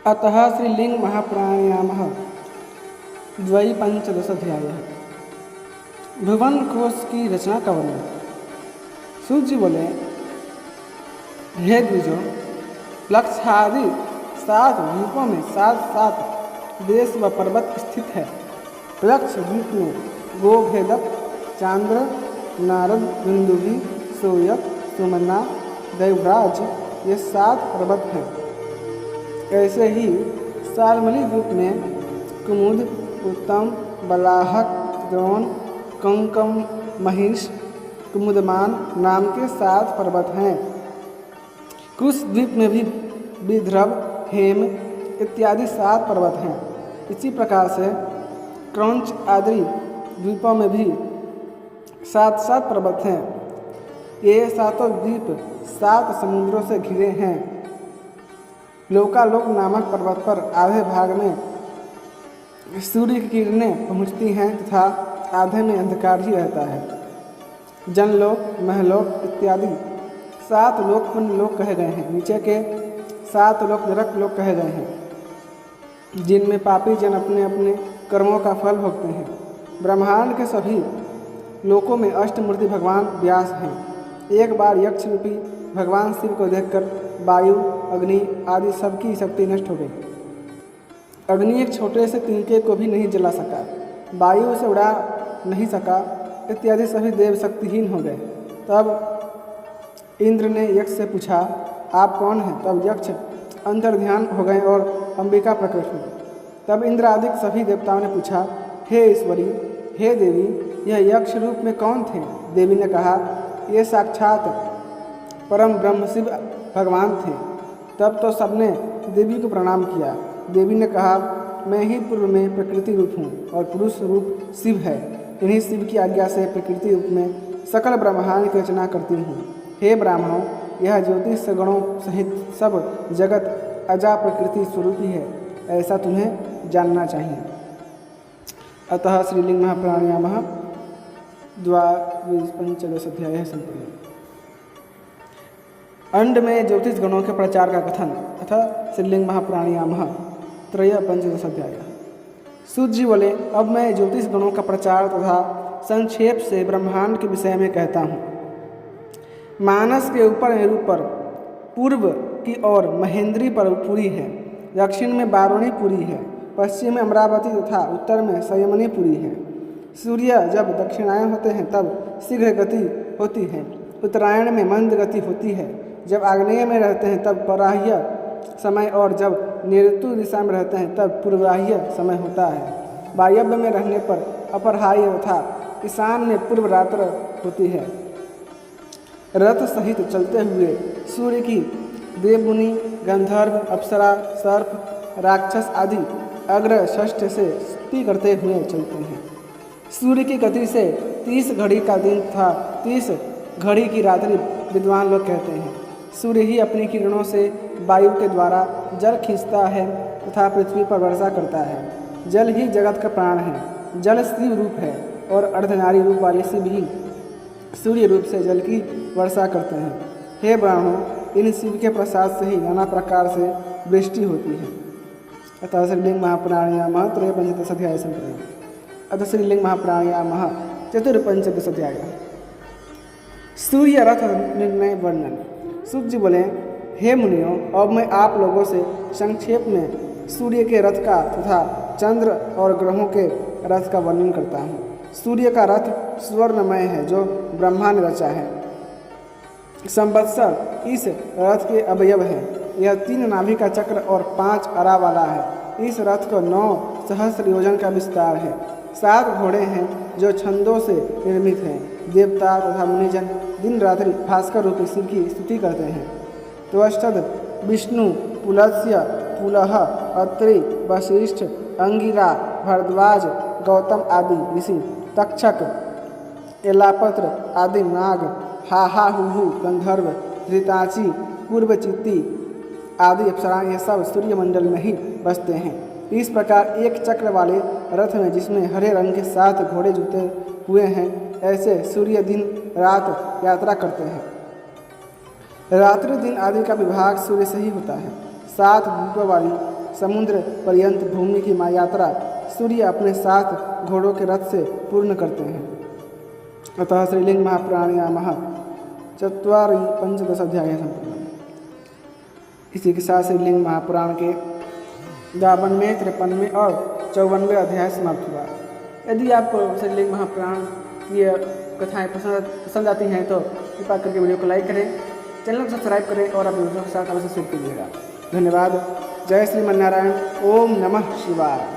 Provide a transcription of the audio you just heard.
अतः श्रीलिंग महाप्राणायाम द्वैपंचदशाध्याय। भुवन कोश की रचना का वर्णन। सूत जी बोले, हे द्विजों, लक्षादि 7 द्वीपों में 7 देश व पर्वत स्थित है। लक्ष द्वीप में गोभेदक, चांद्र, नारद, दुंदुभि, सोयक, सुमना, दैवराज ये 7 पर्वत हैं। ऐसे ही शाल्मली द्वीप में कुमुद, उत्तम, बलाहक, द्रोण, कंकम, महिष, कुमुदमान नाम के 7 पर्वत हैं। कुश द्वीप में भी विदर्भ, हेम इत्यादि 7 पर्वत हैं। इसी प्रकार से क्रौंच आदि द्वीपों में भी 7 पर्वत हैं। ये 7 द्वीप 7 समुद्रों से घिरे हैं। लोकालोक नामक पर्वत पर आधे भाग में सूर्य की किरणें पहुँचती हैं तथा आधे में अंधकार ही रहता है। जनलोक, महलोक इत्यादि 7 लोक पुण्य लोक कहे गए हैं। नीचे के 7 लोक नरक लोक कहे गए हैं, जिनमें पापी जन अपने अपने कर्मों का फल भोगते हैं। ब्रह्मांड के सभी लोकों में अष्टमूर्ति भगवान व्यास हैं। एक बार यक्ष रूपी भगवान शिव को देखकर वायु, अग्नि आदि सबकी शक्ति नष्ट हो गई। अग्नि एक छोटे से तिनके को भी नहीं जला सका, वायु उसे उड़ा नहीं सका, इत्यादि सभी देव शक्तिहीन हो गए। तब इंद्र ने यक्ष से पूछा, आप कौन हैं? तब यक्ष अंतर्ध्यान हो गए और अंबिका प्रकट हुई। तब इंद्र आदि सभी देवताओं ने पूछा, हे ईश्वरी, हे देवी, यह यक्ष रूप में कौन थे? देवी ने कहा, ये साक्षात परम ब्रह्म शिव भगवान थे। तब तो सबने देवी को प्रणाम किया। देवी ने कहा, मैं ही पूर्व में प्रकृति रूप हूँ और पुरुष रूप शिव है। इन्हीं शिव की आज्ञा से प्रकृति रूप में सकल ब्रह्मांड की रचना करती हूँ। हे ब्राह्मणों, यह ज्योतिष गणों सहित सब जगत अजा प्रकृति स्वरूप ही है, ऐसा तुम्हें जानना चाहिए। अतः श्रीलिंग महाप्राणायाम द्वाविंशतिः संपूर्ण। अंड में ज्योतिष गणों के प्रचार का कथन अतः श्रीलिंग महाप्राणायाम त्रयपंचदशाध्याय। सूत जी बोले, अब मैं ज्योतिष गणों का प्रचार तथा संक्षेप से ब्रह्मांड के विषय में कहता हूँ। मानस के ऊपर मेरु पर पूर्व की ओर महेंद्री पुरी है, दक्षिण में बारुणीपुरी है, पश्चिम में अमरावती तथा उत्तर में संयमनीपुरी है। सूर्य जब दक्षिणायन होते हैं तब शीघ्र गति होती है, उत्तरायण में मंद गति होती है। जब आग्नेय में रहते हैं तब पराह्य समय और जब नैऋत्य दिशा में रहते हैं तब पूर्वाह्य समय होता है। वायव्य में रहने पर अपराह्य तथा ईशान में पूर्व रात्र होती है। रथ सहित चलते हुए सूर्य की देवमुनि, गंधर्व, अप्सरा, सर्प, राक्षस आदि अग्र षष्ठ से स्तुति करते हुए चलते हैं। सूर्य की गति से 30 घड़ी का दिन तथा 30 घड़ी की रात्रि विद्वान लोग कहते हैं। सूर्य ही अपनी किरणों से वायु के द्वारा जल खींचता है तथा पृथ्वी पर वर्षा करता है। जल ही जगत का प्राण है। जल शिव रूप है और अर्धनारी रूप वाले शिव ही सूर्य रूप से जल की वर्षा करते हैं। हे ब्राह्मणों, इन शिव के प्रसाद से ही नाना प्रकार से वृष्टि होती है। अतः श्रीलिंग महाप्राणायाम त्रयपंचदशाध्याय संपूर्ण। अतः श्रीलिंग महाप्राणायाम चतुर्पंचदशाध्याय। सूर्य रथ निर्णय वर्णन। सूत जी बोले, हे मुनियों, अब मैं आप लोगों से संक्षेप में सूर्य के रथ का तथा चंद्र और ग्रहों के रथ का वर्णन करता हूँ। सूर्य का रथ स्वर्णमय है जो ब्रह्मा ने रचा है। संवत्सर इस रथ के अवयव है। यह 3 नाभि का चक्र और 5 अरा वाला है। इस रथ को 9 सहस्र योजन का विस्तार है। 7 घोड़े हैं जो छंदों से निर्मित हैं। देवता तथा मुनिजन दिन रात्रि भास्कर रूपी शिव की स्तुति करते हैं। त्वष्टद, विष्णु, पुलस्त्य, पुलह, अत्रि, वशिष्ठ, अंगिरा, भरद्वाज, गौतम आदि ऋषि, तक्षक, एलापत्र आदि नाग, हाहा हुहु गंधर्व, धृताची, पूर्वचित्ती आदि अप्सराएं ये सब सूर्यमंडल में ही बसते हैं। इस प्रकार एक चक्र वाले रथ में जिसमें हरे रंग के 7 घोड़े जुते हुए हैं, ऐसे सूर्य दिन रात यात्रा करते हैं। रात्रि दिन आदि का विभाग सूर्य से ही होता है। 7 द्वीपों वाली समुद्र पर्यंत भूमि की यात्रा सूर्य अपने 7 घोड़ों के रथ से पूर्ण करते हैं। अतः श्रीलिंग महाप्राणायामः चत्वारि पंचदश अध्याय संपूर्ण। इसी के साथ श्रीलिंग महापुराण के 52वें, 53वें और 54वें अध्याय समाप्त हुआ। यदि आपको श्रीलिंग महापुराण की कथाएँ पसंद आती हैं तो कृपा करके वीडियो को लाइक करें, चैनल को सब्सक्राइब करें और अपने दोस्तों के साथ अवश्य शेयर कीजिएगा। धन्यवाद। जय श्रीमन्नारायण। ओम नमः शिवाय।